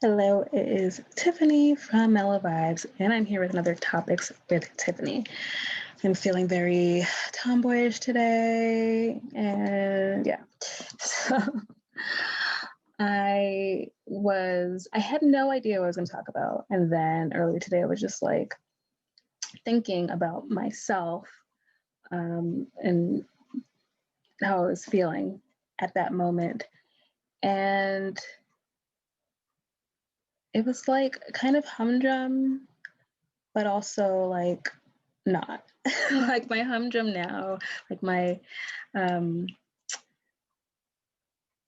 Hello, it is Tiffany from Mellow Vibes, and I'm here with another Topics with Tiffany. I'm feeling very tomboyish today, and yeah. So I had no idea what I was going to talk about. And then earlier today, I was just like thinking about myself and how I was feeling at that moment. And it was like kind of humdrum, but also like not. Like my humdrum now, like my um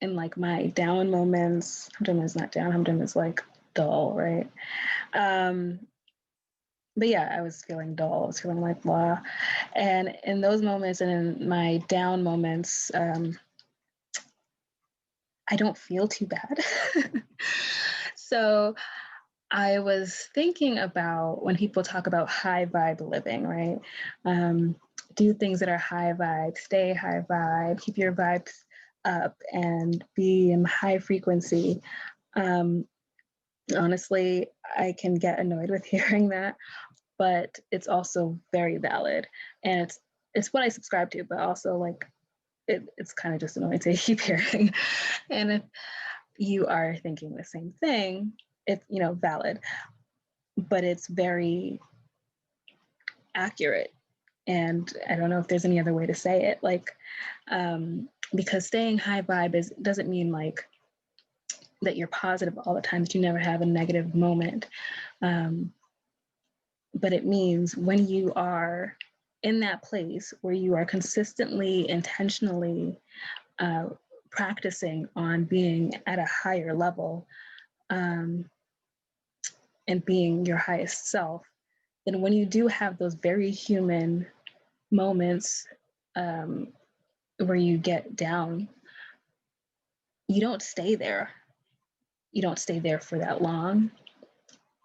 in like my down moments, humdrum is not down, humdrum is like dull, right? Um but yeah, I was feeling dull, I was feeling like blah. And in those moments and in my down moments, I don't feel too bad. So I was thinking about when people talk about high vibe living, right? Um, do things that are high vibe, stay high vibe, keep your vibes up, and be in high frequency. Um, Honestly, I can get annoyed with hearing that, but it's also very valid, and it's what I subscribe to. But also, like, it's kind of just annoying to keep hearing. And if you are thinking the same thing, it's valid, but it's very accurate. And I don't know if there's any other way to say it. Like, because staying high vibe doesn't mean like that you're positive all the time, that you never have a negative moment. Um, but it means when you are in that place where you are consistently, intentionally uh, practicing on being at a higher level, um, and being your highest self, then when you do have those very human moments, um, where you get down, you don't stay there. You don't stay there for that long.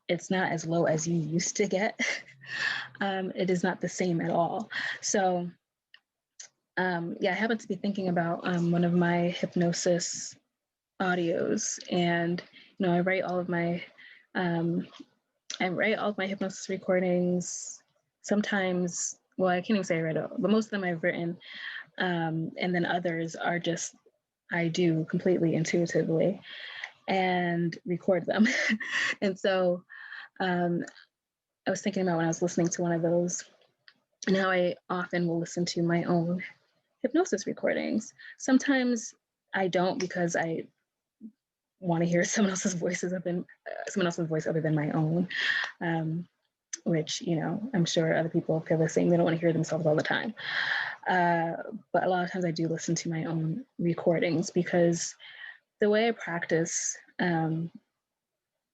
It's not as low as you used to get. It is not the same at all. So, yeah, I happened to be thinking about one of my hypnosis audios, and I write all of my um, hypnosis recordings. Sometimes, well, I can't even say I write it, but most of them I've written, and then others are just I do completely intuitively and record them. And so um, I was thinking about when I was listening to one of those, and how I often will listen to my own hypnosis recordings. Sometimes I don't, because I want to hear someone else's voice other than my own, um, which I'm sure other people feel the same. They don't want to hear themselves all the time. But a lot of times I do listen to my own recordings, because the way I practice, and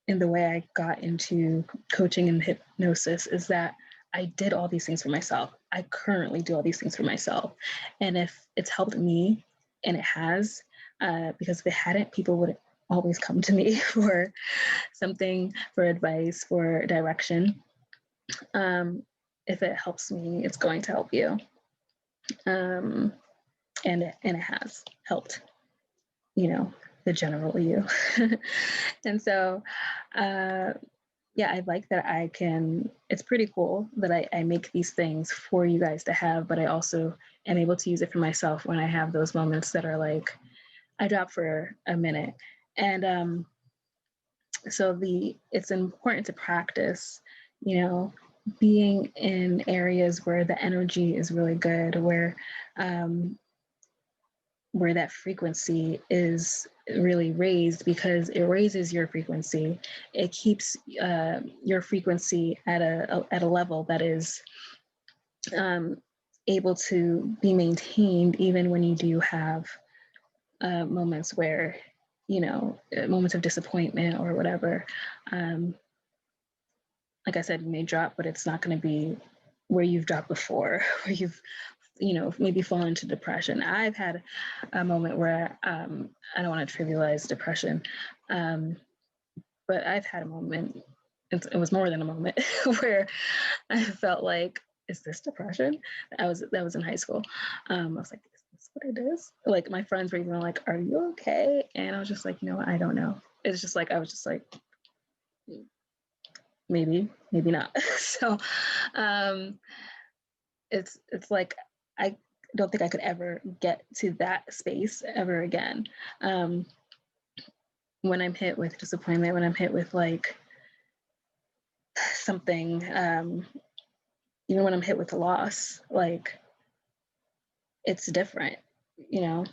the way I got into coaching and hypnosis, is that I did all these things for myself. I currently do all these things for myself. And if it's helped me, and it has, because if it hadn't, people would always come to me for something, for advice, for direction. Um, if it helps me, it's going to help you. Um, and it has helped, you know, the general you. And so, uh, yeah, I like that it's pretty cool that I make these things for you guys to have, but I also am able to use it for myself when I have those moments that are like, I drop for a minute. And so it's important to practice, you know, being in areas where the energy is really good, um, where that frequency is really raised, because it raises your frequency. It keeps your frequency at a level that is um, able to be maintained, even when you do have moments where, moments of disappointment or whatever. Um, like I said, you may drop, but it's not going to be where you've dropped before, where you've maybe fall into depression. I've had a moment where I don't want to trivialize depression, um, but I've had a moment. It was more than a moment where I felt like, is this depression? That was in high school. I was like, is this what it is? Like, my friends were even like, are you okay? And I was just like, I don't know. it's just like, I was just like, maybe not. So it's like, I don't think I could ever get to that space ever again. When I'm hit with disappointment, when I'm hit with like something, even when I'm hit with a loss, like it's different, you know.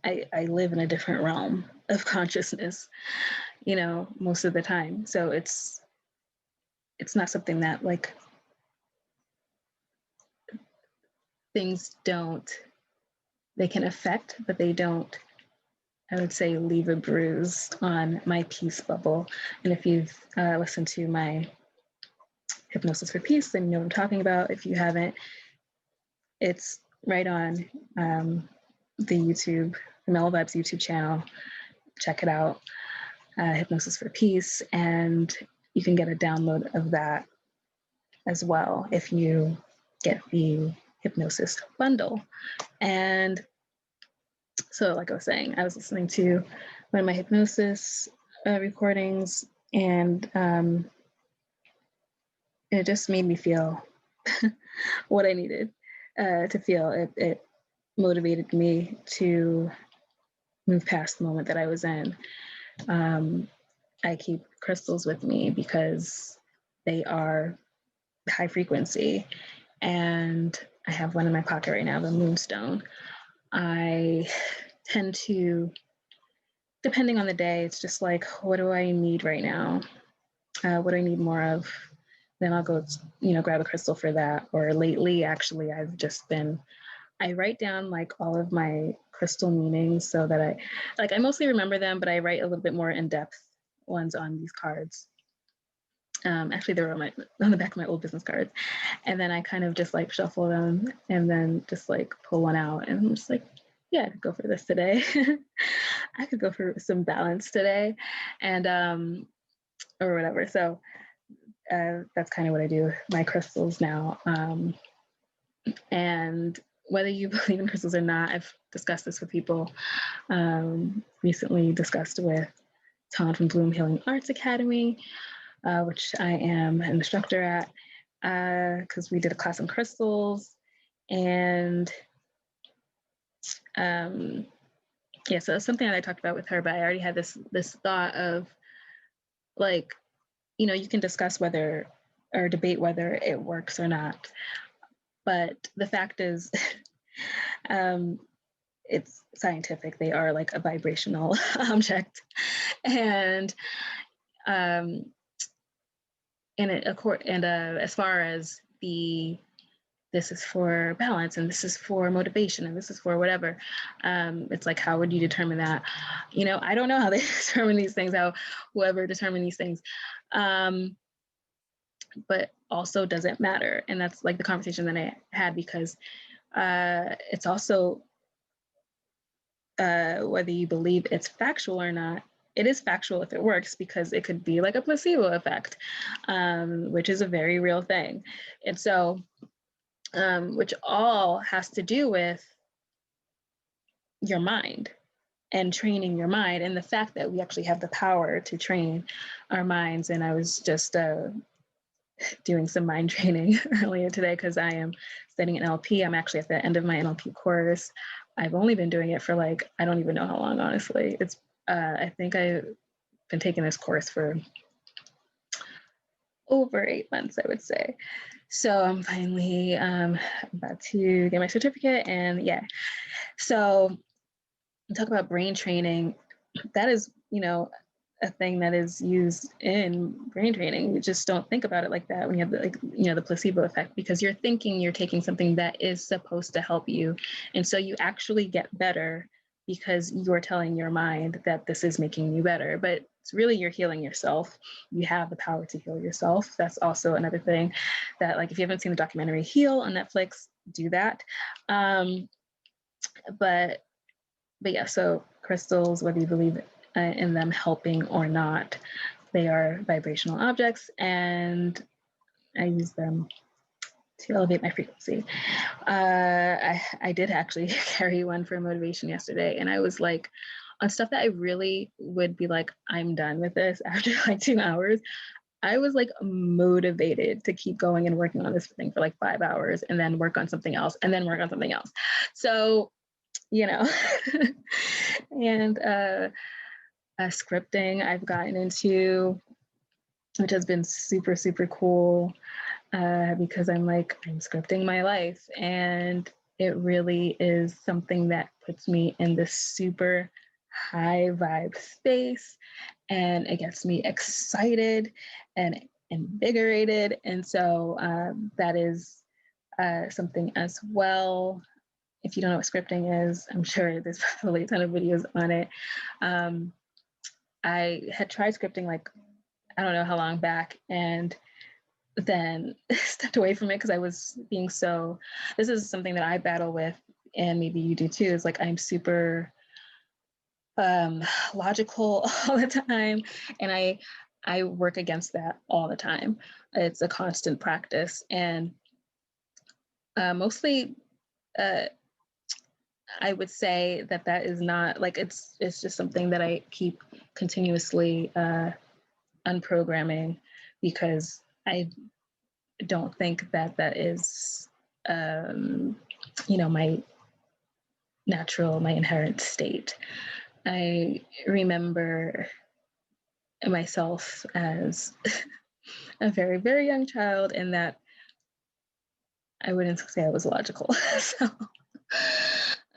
I live in a different realm of consciousness, you know, most of the time. So it's not something that like things don't, they can affect, but they don't, I would say, leave a bruise on my peace bubble. And if you've listened to my Hypnosis for Peace, then you know what I'm talking about. If you haven't, it's right on the YouTube, the Mellow Vibes YouTube channel. Check it out, Hypnosis for Peace, and you can get a download of that as well if you get the hypnosis bundle. And so, like I was saying, I was listening to one of my hypnosis recordings, and it just made me feel what I needed to feel. It motivated me to move past the moment that I was in. I keep crystals with me because they are high frequency, and I have one in my pocket right now, the moonstone. I tend to, depending on the day, it's just like, what do I need right now? What do I need more of? Then I'll go, you know, grab a crystal for that. Or lately, actually, I've just been, I write down like all of my crystal meanings so that I mostly remember them, but I write a little bit more in-depth ones on these cards. Actually, they were on the back of my old business cards. And then I kind of just like shuffle them and then just like pull one out. And I'm just like, yeah, I could go for this today. I could go for some balance today, and or whatever. So that's kind of what I do with my crystals now. And whether you believe in crystals or not, I've discussed this with people. Recently discussed with Tom from Bloom Healing Arts Academy, which I am an instructor at, because we did a class on crystals. And yeah, so it's something that I talked about with her, but I already had this thought of like, you know, you can discuss whether or debate whether it works or not. But the fact is, it's scientific. They are like a vibrational object. And as far as this is for balance and this is for motivation and this is for whatever, it's like, how would you determine that? You know, I don't know how they determine these things, how whoever determined these things, but also doesn't matter. And that's like the conversation that I had, because it's also whether you believe it's factual or not. It is factual if it works, because it could be like a placebo effect, which is a very real thing. And so, which all has to do with your mind and training your mind, and the fact that we actually have the power to train our minds. And I was just doing some mind training earlier today, because I am studying NLP. I'm actually at the end of my NLP course. I've only been doing it for like, I don't even know how long, honestly. It's I think I've been taking this course for over 8 months, I would say. So I'm finally about to get my certificate, and yeah. So talk about brain training. That is, you know, a thing that is used in brain training. You just don't think about it like that when you have the, like, you know, the placebo effect, because you're thinking you're taking something that is supposed to help you. And so you actually get better because you're telling your mind that this is making you better, but it's really, you're healing yourself. You have the power to heal yourself. That's also another thing that, like, if you haven't seen the documentary Heal on Netflix, do that. But yeah, so crystals, whether you believe in them helping or not, they are vibrational objects, and I use them to elevate my frequency. I did actually carry one for motivation yesterday, and I was like, on stuff that I really would be like, I'm done with this after like 2 hours. I was like motivated to keep going and working on this thing for like 5 hours and then work on something else and then work on something else. So, you know, and scripting I've gotten into, which has been super, super cool because I'm scripting my life. And it really is something that puts me in this super high vibe space, and it gets me excited and invigorated. And so that is something as well. If you don't know what scripting is, I'm sure there's probably a ton of videos on it. I had tried scripting like, I don't know how long back, and then stepped away from it because I was being so, this is something that I battle with, and maybe you do too, is like I'm super logical all the time, and I work against that all the time. It's a constant practice, and mostly I would say that is not like, it's just something that I keep continuously unprogramming, because I don't think that is my my inherent state. I remember myself as a very, very young child, and that I wouldn't say I was logical. So,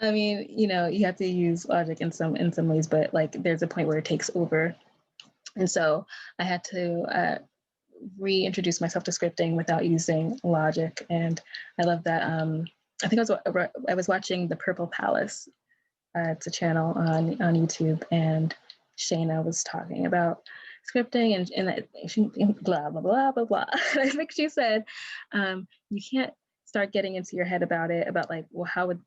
I mean, you have to use logic in some ways, but like there's a point where it takes over. And so I had to reintroduce myself to scripting without using logic. And I love that. I think I was watching The Purple Palace. It's a channel on YouTube, and Shayna was talking about scripting, and she blah blah blah blah blah. I think she said, you can't start getting into your head about like, well, how would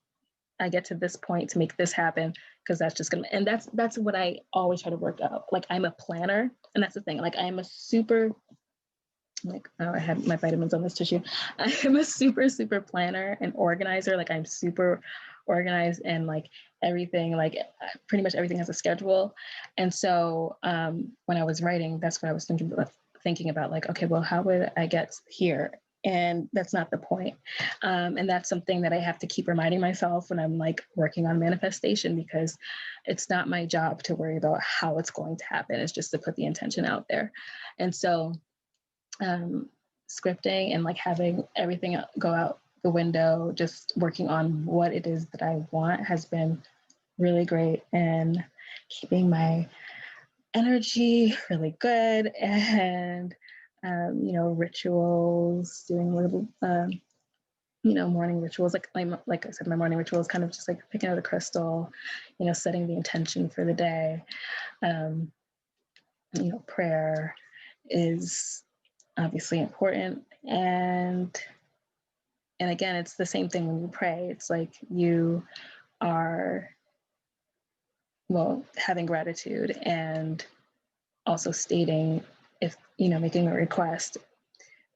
I get to this point to make this happen? Because that's just gonna, and that's what I always try to work out. Like, I'm a planner, and that's the thing. Like, I'm a super, like, oh, I had my vitamins on this tissue. I am a super, super planner and organizer. Like, I'm super organized, and like everything, like pretty much everything has a schedule. And so when I was writing, that's what I was thinking about, like, okay, well, how would I get here? And that's not the point. And that's something that I have to keep reminding myself when I'm like working on manifestation, because it's not my job to worry about how it's going to happen. It's just to put the intention out there. And so scripting and like having everything go out the window, just working on what it is that I want, has been really great, and keeping my energy really good. And rituals, doing little morning rituals, like I said, my morning ritual is kind of just like picking out a crystal, setting the intention for the day. Prayer is obviously important, and again, it's the same thing when you pray. It's like you are, well, having gratitude, and also stating, if making a request,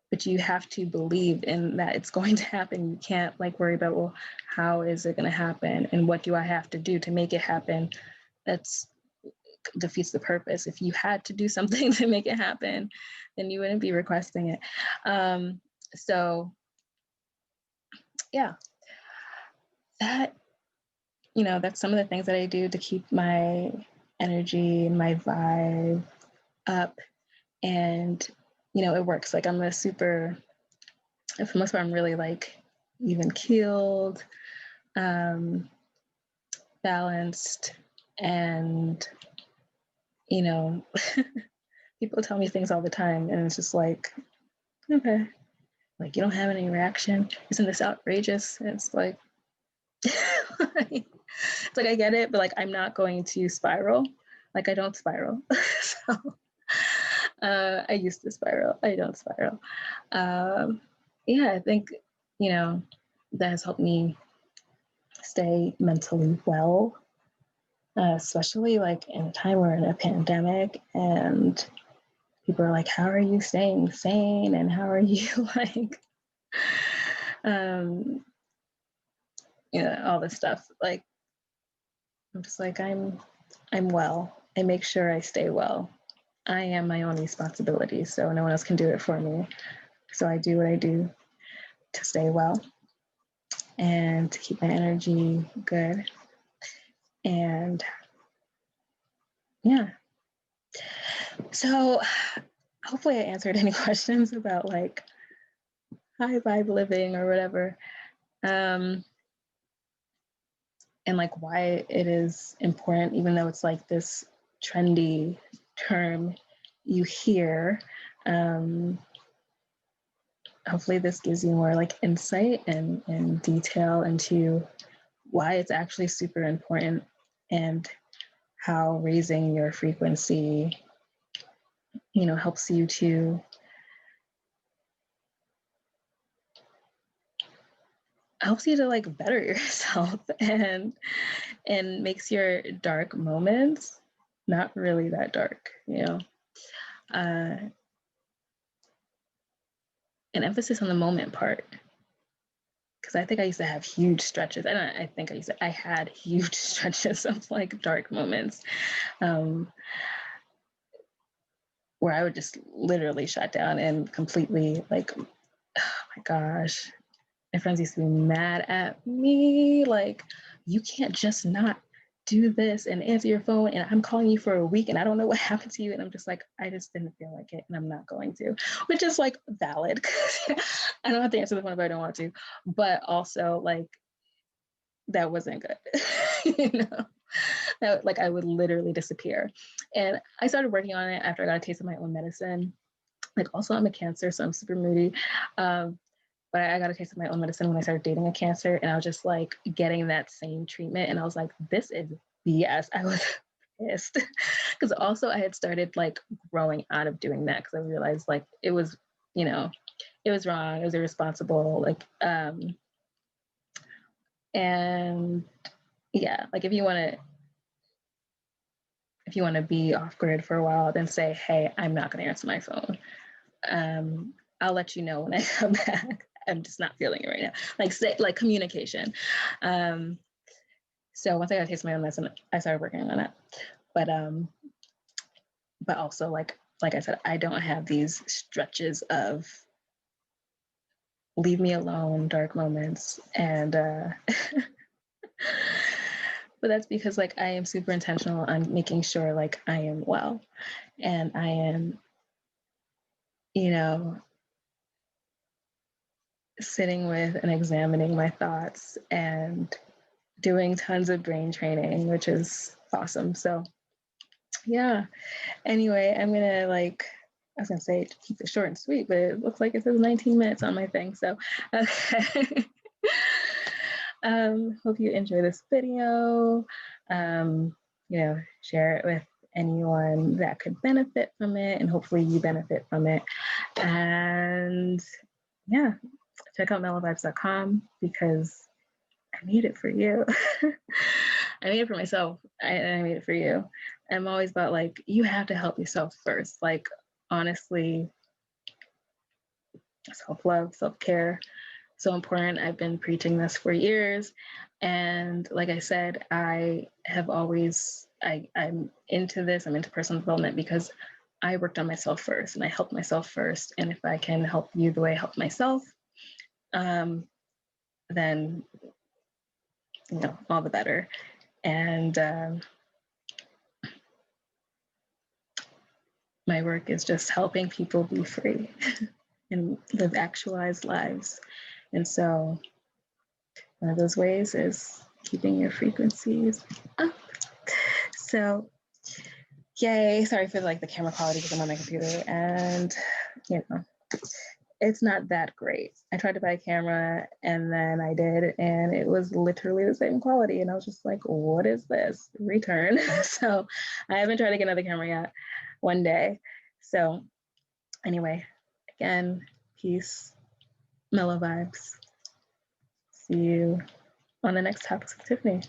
but you have to believe in that it's going to happen. You can't like worry about, well, how is it going to happen, and what do I have to do to make it happen? That's defeats the purpose. If you had to do something to make it happen, then you wouldn't be requesting it. So yeah, that's some of the things that I do to keep my energy and my vibe up. And it works. Like, I'm for the most part, I'm really like even keeled, balanced, and people tell me things all the time, and it's just like, okay, like, you don't have any reaction, isn't this outrageous? And it's like, it's like, I get it, but like, I'm not going to spiral. Like, I don't spiral. So I used to spiral. I don't spiral. Yeah, I think that has helped me stay mentally well, especially like in a time we're in a pandemic, and people are like, how are you staying sane, and how are you like um, all this stuff. Like, I'm just like, I'm well. I make sure I stay well. I am my own responsibility, so no one else can do it for me. So I do what I do to stay well and to keep my energy good. And yeah. So hopefully I answered any questions about like high vibe living or whatever. And like why it is important, even though it's like this trendy term you hear. Hopefully this gives you more like insight and detail into why it's actually super important and how raising your frequency, helps you to like better yourself and makes your dark moments not really that dark, an emphasis on the moment part. Because I think I used to have huge stretches. I had huge stretches of like dark moments, where I would just literally shut down and completely like, oh my gosh, my friends used to be mad at me. Like, you can't just not do this and answer your phone, and I'm calling you for a week and I don't know what happened to you. And I'm just like, I just didn't feel like it and I'm not going to, which is like valid. I don't have to answer the phone if I don't want to, but also like, that wasn't good. That like I would literally disappear. And I started working on it after I got a taste of my own medicine. Like, also I'm a Cancer, so I'm super moody. But I got a taste of my own medicine when I started dating a Cancer, and I was just like getting that same treatment, and I was like, this is BS. I was pissed because also I had started like growing out of doing that because I realized like it was, it was wrong, it was irresponsible, like, and yeah, like if you want to be off grid for a while, then say, hey, I'm not going to answer my phone. I'll let you know when I come back. I'm just not feeling it right now. Like, say, like communication. So once I got a taste of my own medicine, I started working on it. But also like I said, I don't have these stretches of leave me alone, dark moments, and but that's because like I am super intentional on making sure like I am well, and I am, sitting with and examining my thoughts and doing tons of brain training, which is awesome. So yeah. Anyway, I'm gonna I was gonna say to keep it short and sweet, but it looks like it says 19 minutes on my thing. So okay. Hope you enjoy this video. Share it with anyone that could benefit from it, and hopefully you benefit from it. And yeah, check out mellovibes.com because I made it for you. I made it for myself. I made it for you. I'm always about like, you have to help yourself first. Like, honestly, self-love, self-care, so important. I've been preaching this for years. And like I said, I'm into this. I'm into personal development because I worked on myself first and I helped myself first. And if I can help you the way I help myself, then, all the better. And my work is just helping people be free and live actualized lives. And so one of those ways is keeping your frequencies up. So yay, sorry for like the camera quality because I'm on my computer and it's not that great. I tried to buy a camera and then I did, and it was literally the same quality. And I was just like, what is this? Return. So I haven't tried to get another camera yet. One day. So anyway, again, peace, mellow vibes. See you on the next Topics with Tiffany.